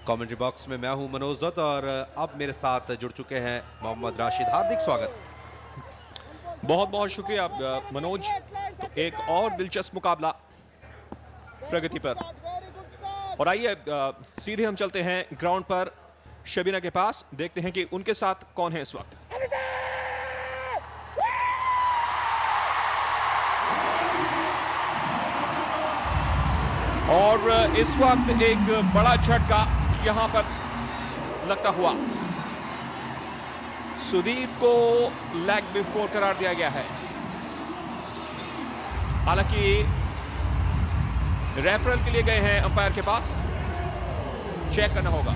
Commentary box में मैं हूं मनोज दत्त और अब मेरे साथ जुड़ चुके हैं मोहम्मद राशिद। हार्दिक स्वागत। बहुत बहुत शुक्रिया मनोज। एक और दिलचस्प मुकाबला प्रगति पर। और आइए सीधे हम चलते हैं ग्राउंड पर शबीना के पास, देखते हैं कि उनके साथ कौन है इस वक्त। और इस वक्त एक बड़ा झटका यहां पर लगता हुआ सुदीप को लेग बिफोर करार दिया गया है। हालांकि रेफरल के लिए गए हैं अंपायर के पास, चेक करना होगा।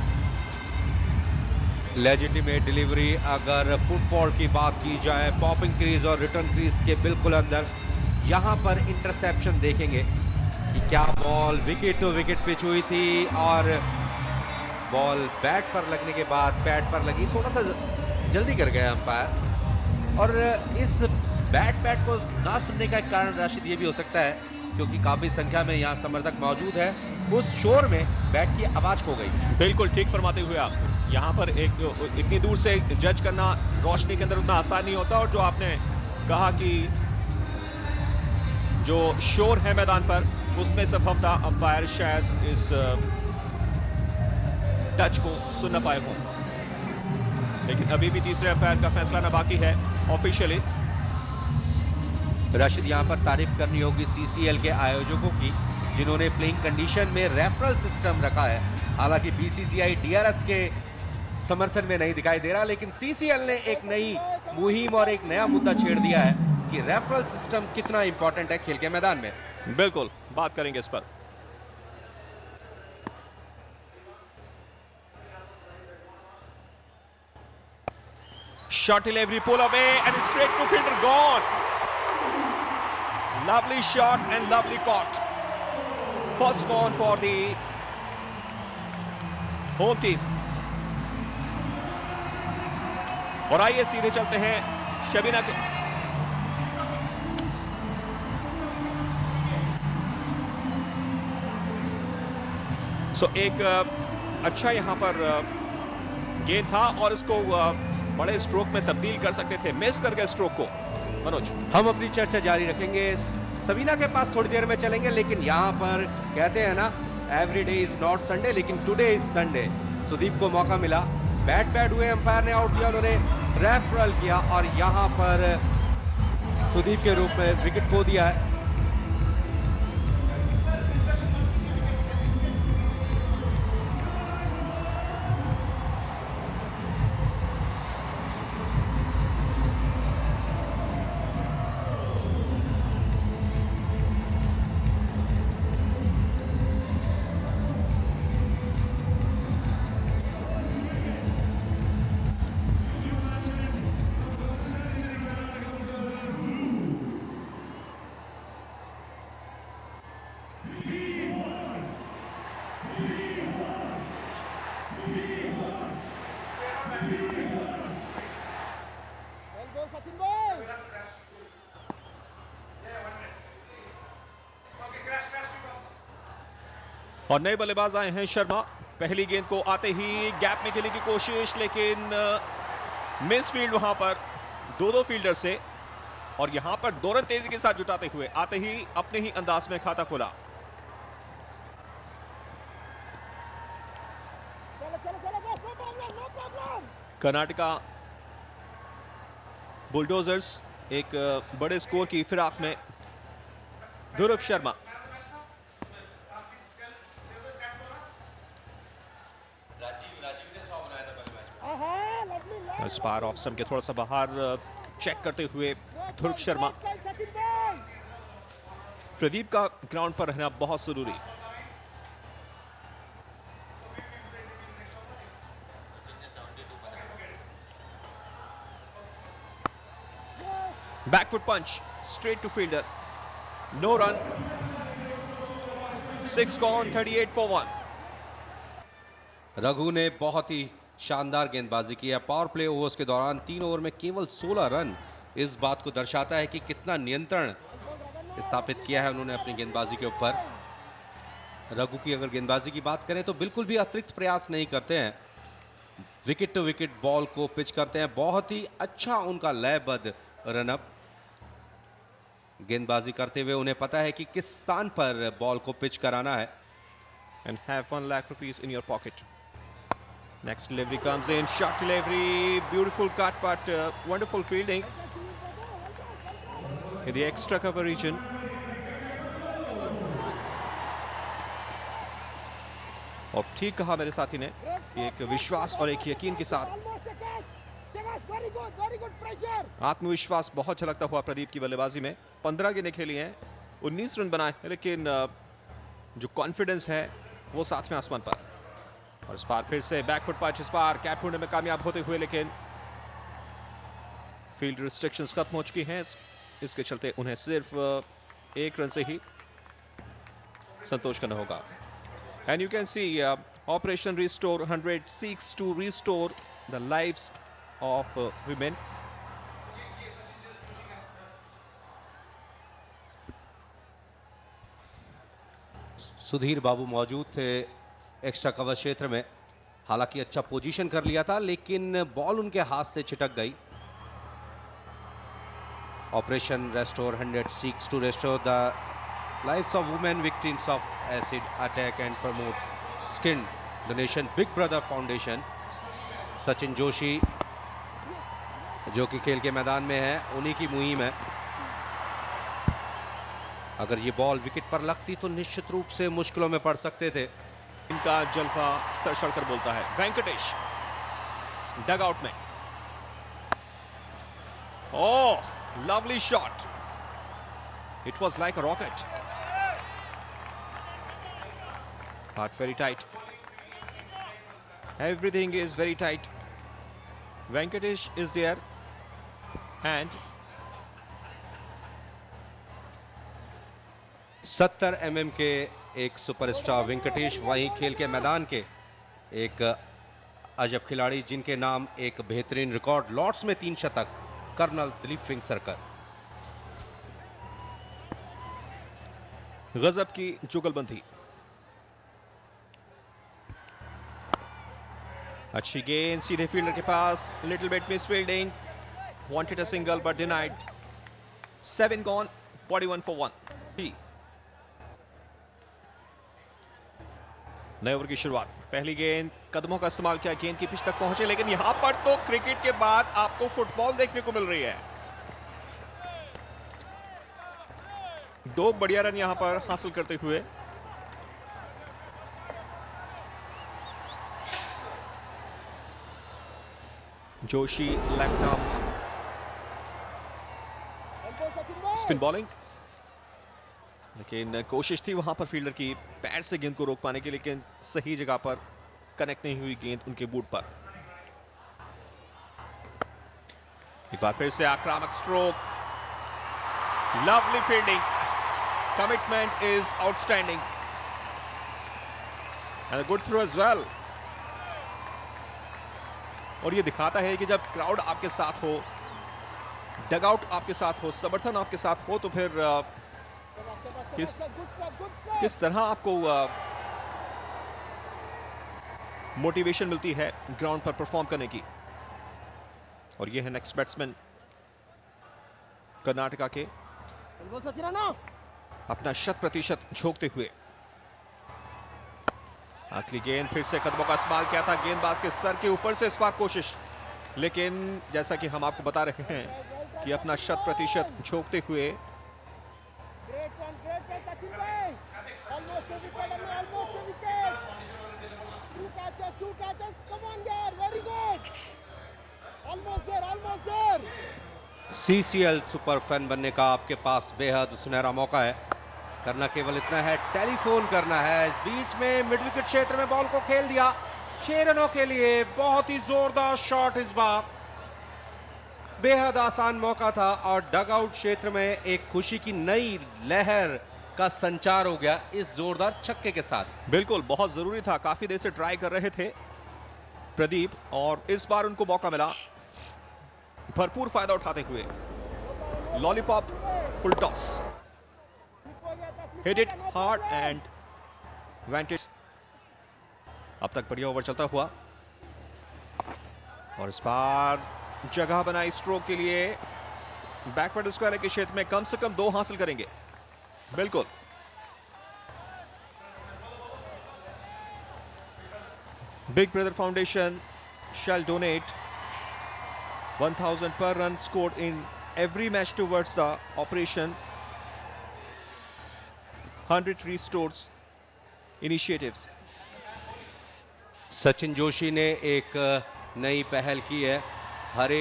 लेजिटिमेट डिलीवरी, अगर फुटफॉल की बात की जाए, पॉपिंग क्रीज और रिटर्न क्रीज के बिल्कुल अंदर, यहां पर इंटरसेप्शन देखेंगे कि क्या ball wicket to wicket pitch हुई थी और बॉल बैट पर लगने के बाद पैड पर लगी, थोड़ा सा जल्दी कर गया अंपायर। और इस बैट को ना सुनने का एक कारण राशिद ये भी हो सकता है क्योंकि काफी संख्या में यहाँ समर्थक मौजूद है, उस शोर में बैट की आवाज खो गई। बिल्कुल ठीक फरमाते हुए आप, यहाँ पर एक इतनी दूर से जज करना रोशनी के अंदर उतना आसान नहीं होता। और जो आपने कहा कि जो शोर है मैदान पर, उसमें संभवतः अंपायर शायद इस टच को सुन न पाए हों, लेकिन अभी भी तीसरे अंपायर का फैसला न बाकी है ऑफिशियली। राशिद, यहाँ पर तारीफ करनी होगी सीसीएल के आयोजकों की, जिन्होंने प्लेइंग कंडीशन में रेफरल सिस्टम रखा है। हालांकि बीसीसीआई डीआरएस के समर्थन में नहीं दिखाई दे रहा, लेकिन सीसीएल ने एक नई मुहिम और एक नया मुद्दा छेड़ दिया है कि रेफरल सिस्टम कितना इंपॉर्टेंट है खेल के मैदान में। बिल्कुल बात करेंगे इस पर। Shot delivery, pull away and straight to fielder, gone. Lovely shot and lovely caught. First gone for the home team. और आइए सीधे चलते हैं शबीना के। एक अच्छा यहां पर गेंद था और इसको बड़े स्ट्रोक में तब्दील कर सकते थे, मिस कर गए स्ट्रोक को। मनोज, हम अपनी चर्चा जारी रखेंगे, सबीना के पास थोड़ी देर में चलेंगे, लेकिन यहाँ पर कहते हैं ना, every day is not Sunday, लेकिन टुडे इज संडे। सुदीप को मौका मिला, बैट हुए, अंपायर ने आउट दिया, उन्होंने रेफरल किया और यहाँ पर सुदीप के रूप में विकेट खो दिया है। और नए बल्लेबाज आए हैं शर्मा। पहली गेंद को आते ही गैप में खेलने की कोशिश, लेकिन मिस फील्ड वहां पर दो फील्डर से। और यहां पर दो रन तेजी के साथ जुटाते हुए आते ही अपने ही अंदाज में खाता खोला। कर्नाटका बुलडोजर्स एक बड़े स्कोर की फिराक में। ध्रुव शर्मा, स्पार ऑफ सम के थोड़ा सा बाहर चेक करते हुए ध्रुव शर्मा। प्रदीप का ग्राउंड पर रहना बहुत जरूरी। Backfoot punch straight to fielder, no run, 6 gone, 38 for 1। Raghu ने बहुत ही शानदार गेंदबाजी की है। पावर प्ले ओवर्स के दौरान 3 ओवर में केवल 16 रन इस बात को दर्शाता है कि कितना नियंत्रण स्थापित किया है उन्होंने अपनी गेंदबाजी के ऊपर। रघु की अगर गेंदबाजी की बात करें तो बिल्कुल भी अतिरिक्त प्रयास नहीं करते हैं, विकेट टू विकेट बॉल को पिच करते हैं। बहुत ही अच्छा उनका लयबद्ध रनअप। गेंदबाजी करते हुए उन्हें पता है कि किस स्थान पर बॉल को पिच कराना है। And have 1 lakh rupees in your pocket. Next delivery comes in, shot delivery, beautiful cut, but wonderful fielding in the extra cover region. और ठीक कहा मेरे साथी ने, एक विश्वास और एक यकीन के साथ, आत्मविश्वास बहुत झलकता हुआ प्रदीप की बल्लेबाजी में। 15 गेंदें खेली हैं, 19 रन बनाए, लेकिन जो कॉन्फिडेंस है वो सातवें आसमान पर। और इस बार फिर से बैकफुट पंच, इस बार कैच ढूंढने में कामयाब होते हुए, लेकिन फील्ड रिस्ट्रिक्शंस खत्म हो चुकी हैं, इसके चलते उन्हें सिर्फ 1 रन से ही संतोष करना होगा। And you can see operation restore 100 seeks to restore the lives of women. Sudhir Babu मौजूद थे एक्स्ट्रा कवर क्षेत्र में। हालांकि अच्छा पोजीशन कर लिया था, लेकिन बॉल उनके हाथ से छिटक गई। Operation restore 100 seeks to restore the lives of women victims of acid attack and promote skin donation. Big brother foundation, Sachin Joshi जो कि खेल के मैदान में है, उन्हीं की मुहिम है। अगर ये बॉल विकेट पर लगती तो निश्चित रूप से मुश्किलों में पड़ सकते थे। इनका जलवा सर कर बोलता है। वेंकटेश डग आउट में, oh lovely shot, it was like a rocket, but very tight, everything is very tight. Venkatesh is there and 70 mm के एक सुपरस्टार वेंकटेश, वहीं खेल के मैदान के एक अजब खिलाड़ी जिनके नाम एक बेहतरीन रिकॉर्ड, लॉर्ड्स में 3 शतक, कर्नल दिलीप वेंगसरकर। गजब की जुगलबंदी, अच्छी गेंद सीधे फील्डर के पास, little bit miss fielding, wanted a single but denied. 7 gone, 41 for 1। नए ओवर की शुरुआत, पहली गेंद, कदमों का इस्तेमाल किया, गेंद की पिच तक पहुंचे, लेकिन यहां पर तो क्रिकेट के बाद आपको फुटबॉल देखने को मिल रही है। 2 बढ़िया रन यहां पर हासिल करते हुए Joshi left arm spin bowling, लेकिन कोशिश थी वहां पर फील्डर की पैर से गेंद को रोक पाने की, लेकिन सही जगह पर कनेक्ट नहीं हुई गेंद उनके बूट पर। एक बार फिर से आक्रामक stroke, lovely fielding, commitment is outstanding and good throw as well. और ये दिखाता है कि जब क्राउड आपके साथ हो, डगआउट आपके साथ हो, समर्थन आपके साथ हो, तो फिर किस तरह आपको मोटिवेशन मिलती है ग्राउंड पर परफॉर्म करने की। और ये है नेक्स्ट बैट्समैन कर्नाटका के, अपना 100% झोंकते हुए। आखिरी गेंद, फिर से कदमों का इस्तेमाल किया था, गेंदबाज के सर के ऊपर से इस बार कोशिश, लेकिन जैसा कि हम आपको बता रहे हैं कि अपना 100% झोंकते हुए CCL सुपर फैन बनने का आपके पास बेहद सुनहरा मौका है। करना केवल इतना है, टेलीफोन करना है। इस बीच में मिडिल विकेट क्षेत्र में बॉल को खेल दिया 6 रनों के लिए। बहुत ही जोरदार शॉट, इस बार बेहद आसान मौका था और डगआउट क्षेत्र में एक खुशी की नई लहर का संचार हो गया इस जोरदार छक्के के साथ। बिल्कुल, बहुत जरूरी था, काफी देर से ट्राई कर रहे थे प्रदीप, और इस बार उनको मौका मिला भरपूर फायदा उठाते हुए। Lollipop full toss, hit it hard and vantage अब तक बढ़िया ओवर चलता हुआ, और इस बार जगह बनाई स्ट्रोक के लिए। बैकवर्ड स्क्वायर के क्षेत्र में कम से कम 2 हासिल करेंगे। बिल्कुल big brother foundation shall donate 1000 per run scored in every match towards the operation 100 restores initiatives. Sachin Joshi ने एक नई पहल की है। हर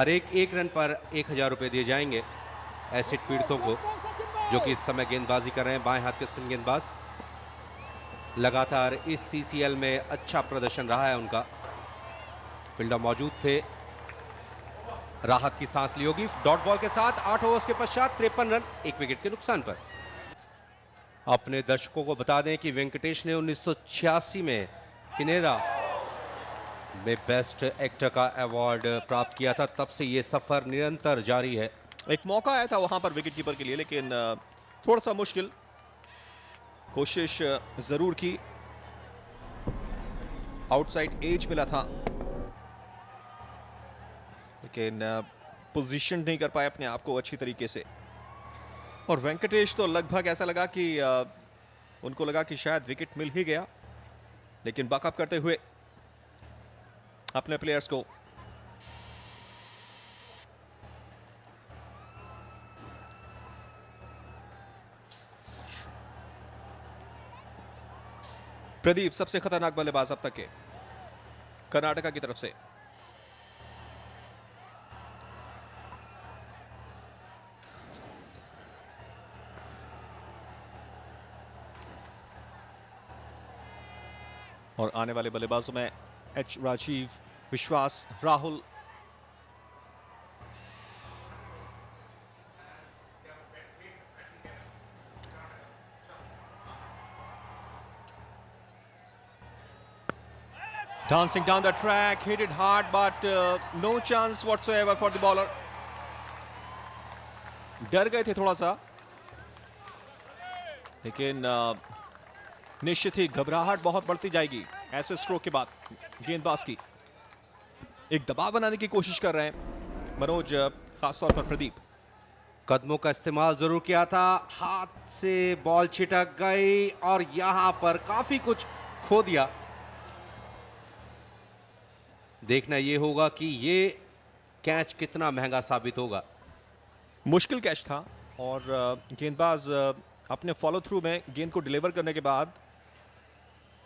एक रन पर 1000 रुपए दिए जाएंगे एसिड पीड़ितों को, जो कि इस समय गेंदबाजी कर रहे हैं, बाएं हाथ के स्पिन गेंदबाज। लगातार इस सीसीएल में अच्छा प्रदर्शन रहा है उनका। फील्डर मौजूद थे, राहत की सांस ली होगी। डॉट बॉल के साथ 8 ओवर्स के पश्चात 53 रन, 1 विकेट के नुकसान पर। अपने दर्शकों को बता दें कि वेंकटेश ने 1986 में किनेरा में बेस्ट एक्टर का अवार्ड प्राप्त किया था। तब से ये सफर निरंतर जारी है। एक मौका आया था वहां पर विकेट कीपर के लिए, लेकिन थोड़ा सा मुश्किल। कोशिश जरूर की, आउटसाइड एज मिला था, लेकिन पोजीशन नहीं कर पाए अपने आप को अच्छी तरीके से। और वेंकटेश तो लगभग ऐसा लगा कि उनको लगा कि शायद विकेट मिल ही गया, लेकिन बैकअप करते हुए अपने प्लेयर्स को प्रदीप सबसे खतरनाक बल्लेबाज अब तक के कर्नाटका की तरफ से। और आने वाले बल्लेबाजों में एच राजीव, विश्वास, Rahul, dancing down the track, hit it hard, but no chance whatsoever for the bowler. डर गए थे थोड़ा सा, लेकिन निश्चित ही घबराहट बहुत बढ़ती जाएगी ऐसे स्ट्रोक के बाद। गेंदबाज की एक दबाव बनाने की कोशिश कर रहे हैं मनोज, खासतौर पर प्रदीप। कदमों का इस्तेमाल जरूर किया था, हाथ से बॉल छिटक गई और यहां पर काफी कुछ खो दिया। देखना यह होगा कि ये कैच कितना महंगा साबित होगा। मुश्किल कैच था, और गेंदबाज अपने फॉलो थ्रू में गेंद को डिलीवर करने के बाद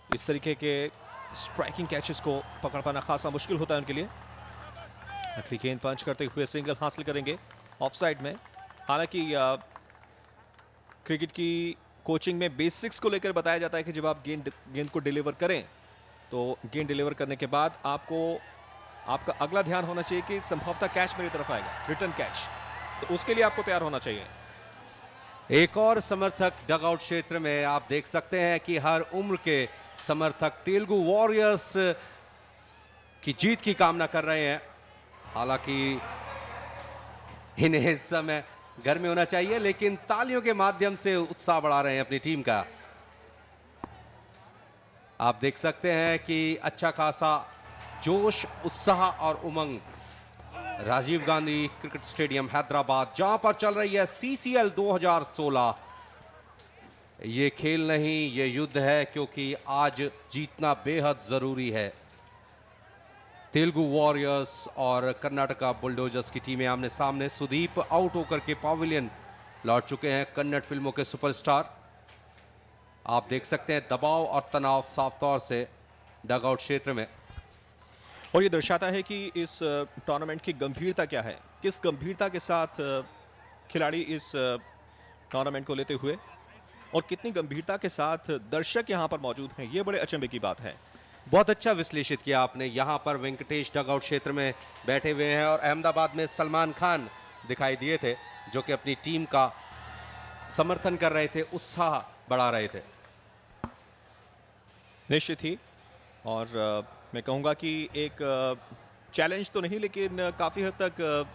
इस तरीके के स्ट्राइकिंग कैचेस को पकड़ पाना खासा मुश्किल होता है उनके लिए। अगली गेंद पंच करते हुए सिंगल हासिल करेंगे ऑफसाइड में। हालांकि क्रिकेट की कोचिंग में बेसिक्स को लेकर बताया जाता है कि जब आप गेंद को डिलीवर करें, तो गेंद डिलीवर करने के बाद आपका अगला ध्यान होना चाहिए कि संभवतः कैच मेरी तरफ आएगा, रिटर्न कैच। तो उसके लिए आपको तैयार होना चाहिए। एक और समर्थक डगआउट क्षेत्र में आप देख सकते हैं कि हर उम्र के समर्थक तेलुगु वॉरियर्स की जीत की कामना कर रहे हैं। हालांकि इन्हें इस समय घर में होना चाहिए, लेकिन तालियों के माध्यम से उत्साह बढ़ा रहे हैं अपनी टीम का। आप देख सकते हैं कि अच्छा खासा जोश, उत्साह और उमंग राजीव गांधी क्रिकेट स्टेडियम हैदराबाद, जहां पर चल रही है सीसीएल 2016। ये खेल नहीं, ये युद्ध है, क्योंकि आज जीतना बेहद जरूरी है। तेलुगु वॉरियर्स और कर्नाटका बुलडोजर्स की टीमें आमने सामने। सुदीप आउट होकर के पवेलियन लौट चुके हैं, कन्नड़ फिल्मों के सुपरस्टार। आप देख सकते हैं दबाव और तनाव साफ तौर से डगआउट क्षेत्र में। और ये दर्शाता है कि इस टूर्नामेंट की गंभीरता क्या है, किस गंभीरता के साथ खिलाड़ी इस टूर्नामेंट को लेते हुए, और कितनी गंभीरता के साथ दर्शक यहां पर मौजूद हैं। ये बड़े अचंभे की बात है। बहुत अच्छा विश्लेषित किया आपने। यहां पर वेंकटेश डगआउट क्षेत्र में बैठे हुए हैं, और अहमदाबाद में सलमान खान दिखाई दिए थे, जो कि अपनी टीम का समर्थन कर रहे थे, उत्साह बढ़ा रहे थे। निश्चित ही, और मैं कहूंगा कि एक चैलेंज तो नहीं, लेकिन काफी हद तक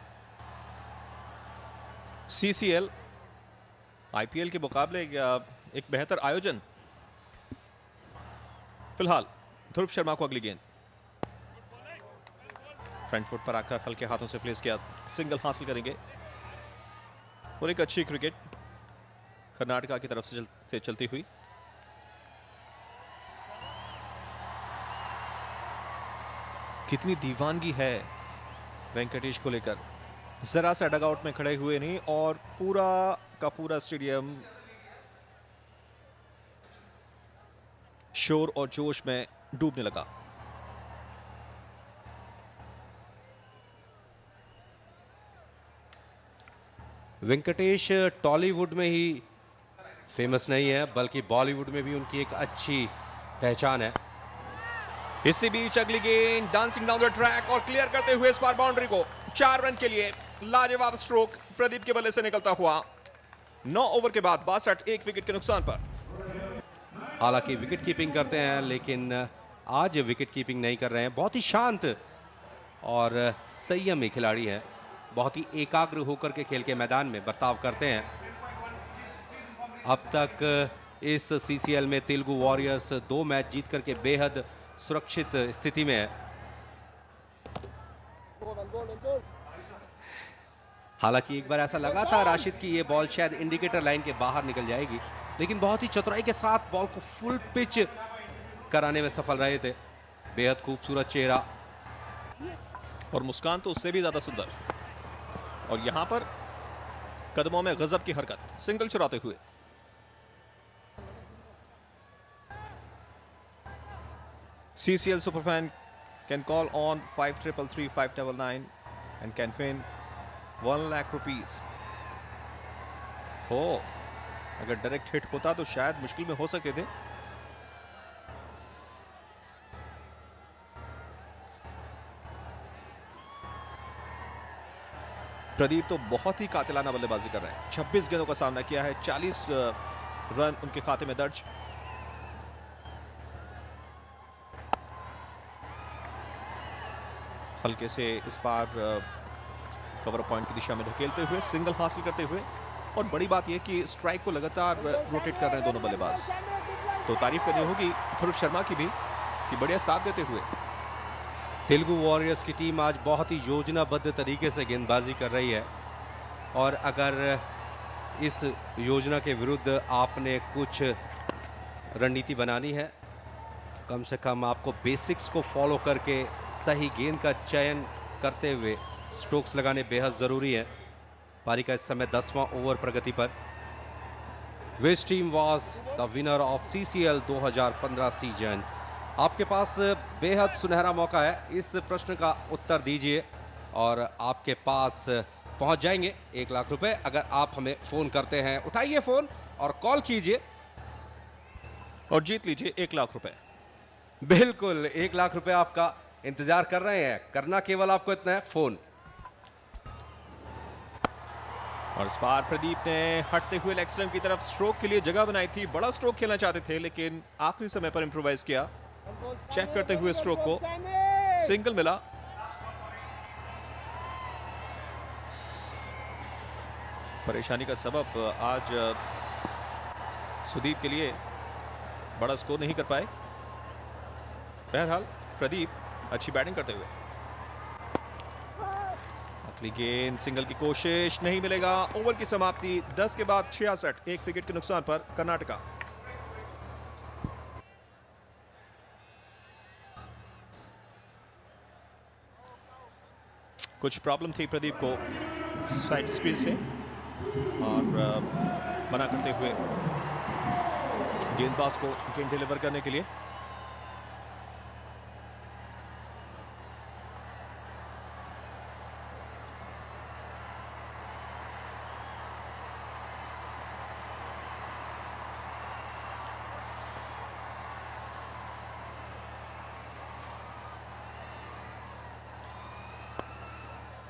सीसीएल आईपीएल के मुकाबले एक बेहतर आयोजन। फिलहाल ध्रुव शर्मा को अगली गेंद, फ्रंट फुट पर आकर हल्के हाथों से प्लेस किया, सिंगल हासिल करेंगे और एक अच्छी क्रिकेट कर्नाटका की तरफ से चलती हुई। कितनी दीवानगी है वेंकटेश को लेकर, जरा सा डगआउट में खड़े हुए नहीं और पूरा का पूरा स्टेडियम शोर और जोश में डूबने लगा। वेंकटेश टॉलीवुड में ही फेमस नहीं है, बल्कि बॉलीवुड में भी उनकी एक अच्छी पहचान है। इसी बीच अगली गेंद डांसिंग डाउन द ट्रैक और क्लियर करते हुए इस बार बाउंड्री को 4 रन के लिए लाजवाब स्ट्रोक प्रदीप के बल्ले से निकलता हुआ। 9 ओवर के बाद 62, 1 विकेट के नुकसान पर। हालांकि विकेट कीपिंग करते हैं, लेकिन आज विकेट कीपिंग नहीं कर रहे हैं। बहुत ही शांत और संयमी खिलाड़ी हैं, बहुत ही एकाग्र होकर के खेल के मैदान में बर्ताव करते हैं। अब तक इस सीसीएल में तेलुगु वॉरियर्स 2 मैच जीत करके बेहद सुरक्षित स्थिति में है। हालांकि एक बार ऐसा लगा था राशिद की ये बॉल शायद इंडिकेटर लाइन के बाहर निकल जाएगी, लेकिन बहुत ही चतुराई के साथ बॉल को फुल पिच कराने में सफल रहे थे। बेहद खूबसूरत चेहरा और मुस्कान तो उससे भी ज्यादा सुंदर। और यहां पर कदमों में गजब की हरकत, सिंगल चुराते हुए। CCL Superfan can call on 5333-599 and can win 1 lakh rupees. हो, अगर डायरेक्ट हिट होता तो शायद मुश्किल में हो सकते थे। प्रदीप तो बहुत ही कातिलाना बल्लेबाजी कर रहे हैं। 26 गेंदों का सामना किया है, 40 रन उनके खाते में दर्ज। हल्के से इस बार कवर पॉइंट की दिशा में धकेलते हुए सिंगल हासिल करते हुए। और बड़ी बात यह कि स्ट्राइक को लगातार रोटेट कर रहे हैं दोनों बल्लेबाज, तो तारीफ करनी होगी ध्रुव शर्मा की भी कि बढ़िया साथ देते हुए। तेलुगु वॉरियर्स की टीम आज बहुत ही योजनाबद्ध तरीके से गेंदबाजी कर रही है, और अगर इस योजना के विरुद्ध आपने कुछ रणनीति बनानी है, कम से कम आपको बेसिक्स को फॉलो करके सही गेंद का चयन करते हुए स्ट्रोक्स लगाने बेहद ज़रूरी है। पारी का इस समय 10वां ओवर प्रगति पर। Which team was the winner of CCL 2015 season? आपके पास बेहद सुनहरा मौका है, इस प्रश्न का उत्तर दीजिए और आपके पास पहुंच जाएंगे 1 लाख रुपए। अगर आप हमें फ़ोन करते हैं, उठाइए फ़ोन और कॉल कीजिए और जीत लीजिए 1 लाख रुपए। बिल्कुल, 1 लाख रुपए आपका इंतजार कर रहे हैं। करना केवल आपको इतना है, फ़ोन। और इस बार प्रदीप ने हटते हुए लेग स्टंप की तरफ स्ट्रोक के लिए जगह बनाई थी। बड़ा स्ट्रोक खेलना चाहते थे, लेकिन आखिरी समय पर इंप्रोवाइज किया। चेक करते हुए स्ट्रोक को सिंगल मिला। परेशानी का सबब आज सुदीप के लिए बड़ा स्कोर नहीं कर पाए। बहरहाल प्रदीप अच्छी बैटिंग करते हुए। अगली गेंद सिंगल की कोशिश, नहीं मिलेगा। ओवर की समाप्ति 10 के बाद 66, 1 विकेट के नुकसान पर कर्नाटका। कुछ प्रॉब्लम थी प्रदीप को साइड स्पिन से, और मना करते हुए गेंदबाज को गेंद डिलीवर करने के लिए।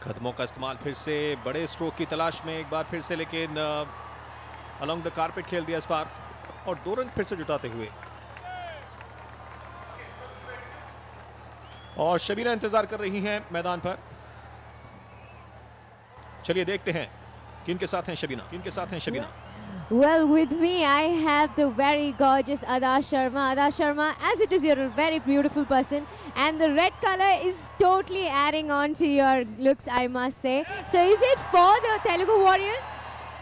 कदमों का इस्तेमाल फिर से, बड़े स्ट्रोक की तलाश में एक बार फिर से, लेकिन अलोंग द कारपेट खेल दिया इस बार और 2 रन फिर से जुटाते हुए। और शबीना इंतजार कर रही हैं मैदान पर। चलिए देखते हैं किन के साथ हैं शबीना, किन के साथ हैं Shabina. Well, with me, I have the very gorgeous Ada Sharma. Ada Sharma, as it is, you're a very beautiful person, and the red color is totally adding on to your looks, I must say. So, is it for the Telugu Warriors?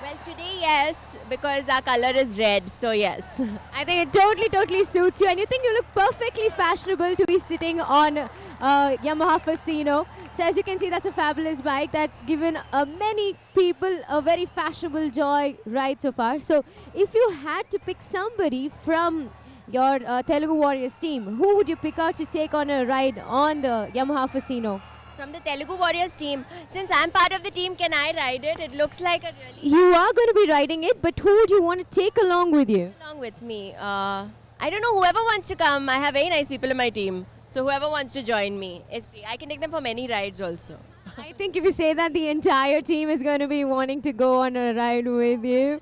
Well, today, yes, because our color is red, so yes. I think it totally suits you, and you think you look perfectly fashionable to be sitting on Yamaha Fasino. So as you can see, that's a fabulous bike that's given many people a very fashionable joy ride so far. So if you had to pick somebody from your Telugu Warriors team, who would you pick out to take on a ride on the Yamaha Fasino? From the Telugu Warriors team, since I'm part of the team, can I ride it? It looks like a really You are going to be riding it, but who would you want to take along with you? along with me. I don't know, whoever wants to come. I have very nice people in my team. So whoever wants to join me is free. I can take them for many rides also. I think if you say that, the entire team is going to be wanting to go on a ride with you.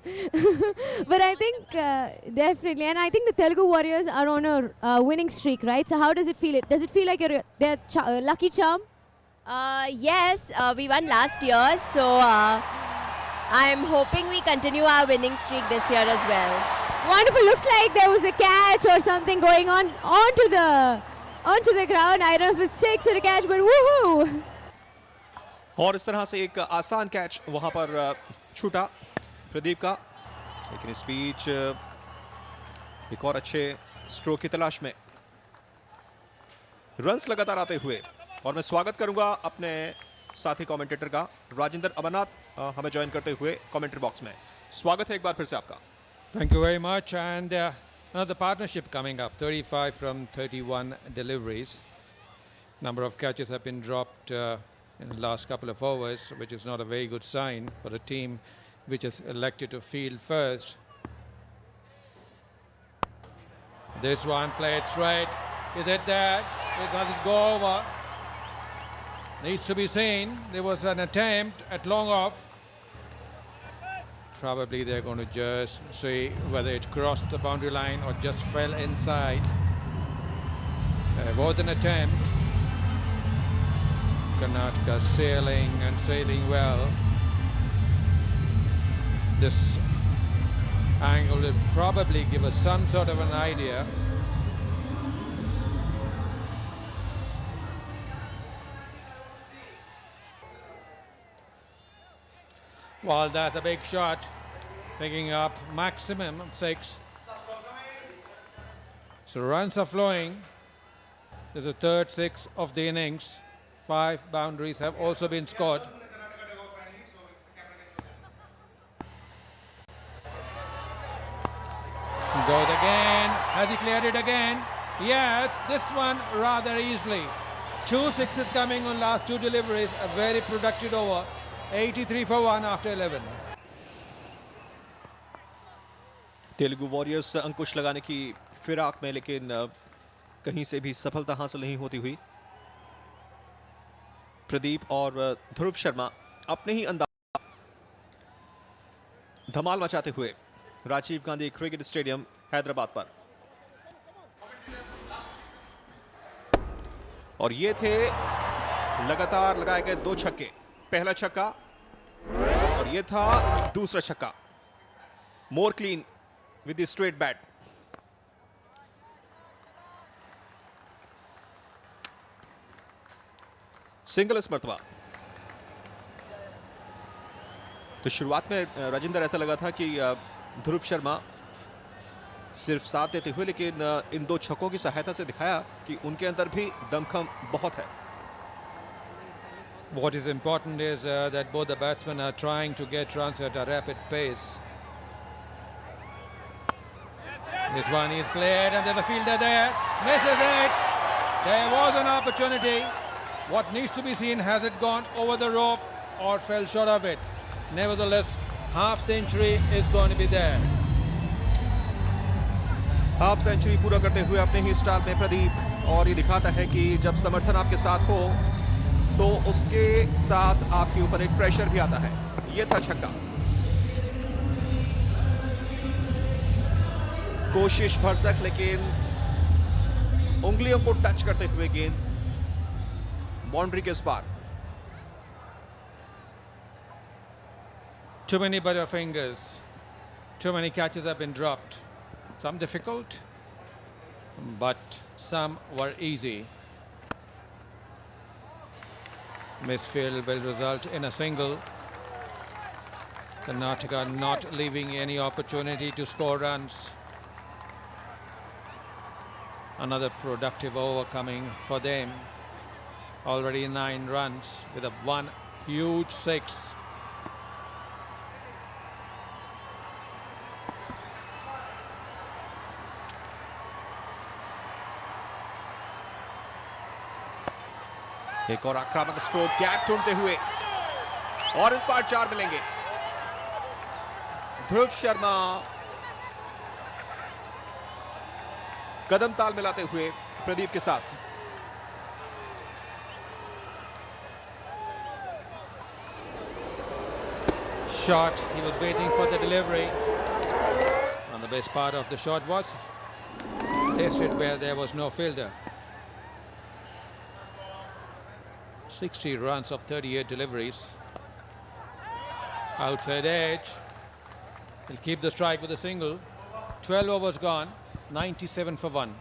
But I think definitely, and I think the Telugu Warriors are on a winning streak, right? So how does it feel? Does it feel like you're their lucky charm? Yes, we won last year, so I'm hoping we continue our winning streak this year as well. Wonderful. Looks like there was a catch or something going on onto the ground. I don't know if it's six or a catch, but woohoo! और इस तरह से एक आसान catch वहां पर छूटा प्रदीप का, लेकिन इस बीच एक और अच्छे स्ट्रोक की तलाश में रन्स लगातार आते हुए, और मैं स्वागत करूंगा अपने साथी कमेंटेटर का राजेंद्र अमरनाथ हमें ज्वाइन करते हुए कमेंट्री बॉक्स में। स्वागत है एक बार फिर से आपका। Thank you very much. And another partnership coming up, 35 from 31 deliveries. Number of catches have been dropped in the last couple of overs, which is not a very good sign for a team which has elected to field first. This one played straight. Is it there? Does it go over? Needs to be seen. There was an attempt at long off. Probably they're going to just see whether it crossed the boundary line or just fell inside. There was an attempt. Karnataka sailing and sailing well. This angle will probably give us some sort of an idea. Well, that's a big shot, picking up maximum 6. So runs are flowing. There's the third 6 of the innings. 5 boundaries have also been scored. Goes again. Has he cleared it again? Yes, this one rather easily. 2 sixes coming on last 2 deliveries. A very productive over. 83 for 1 after 11. Telugu warriors अंकुश लगाने की फिराक में, लेकिन कहीं से भी सफलता हासिल नहीं होती हुई। प्रदीप और ध्रुव शर्मा अपने ही अंदाज धमाल मचाते हुए राजीव गांधी क्रिकेट स्टेडियम हैदराबाद पर। और ये थे लगातार लगाए गए 2 छक्के। पहला छक्का और ये था दूसरा छक्का। More clean with the straight bat. Single इस मर्तबा। तो शुरुआत में राजेंद्र ऐसा लगा था कि ध्रुव शर्मा सिर्फ साथ देते हुए, लेकिन इन 2 छक्कों की सहायता से दिखाया कि उनके अंदर भी दमखम बहुत है। What is important is that both the batsmen are trying to get runs at a rapid pace. This one is played and there's a fielder there. Misses it. There was an opportunity. What needs to be seen, has it gone over the rope or fell short of it? Nevertheless, half century is going to be there. Half century पूरा करते हुए अपने ही style में प्रदीप, और ये दिखाता है कि जब समर्थन आपके साथ हो तो उसके साथ आपके ऊपर एक प्रेशर भी आता है। ये था छक्का। कोशिश भरसक, लेकिन उंगलियों को टच करते हुए गेंद बाउंड्री के इस पार। Too many butterfingers. Too many catches have been dropped. Some difficult, but some were easy. Misfield will result in a single. Karnataka not leaving any opportunity to score runs. Another productive over coming for them. Already 9 runs with a one huge 6. एक और आक्रामक stroke, gap ढूंढते हुए, और इस बार 4 मिलेंगे। ध्रुव शर्मा कदम ताल मिलाते हुए प्रदीप के साथ। Shot, he was waiting for the delivery, and the best part of the shot was tested where there was no fielder. 60 runs of 38 deliveries. Outside edge. He'll keep the strike with a single. 12 overs gone. 97 for 1.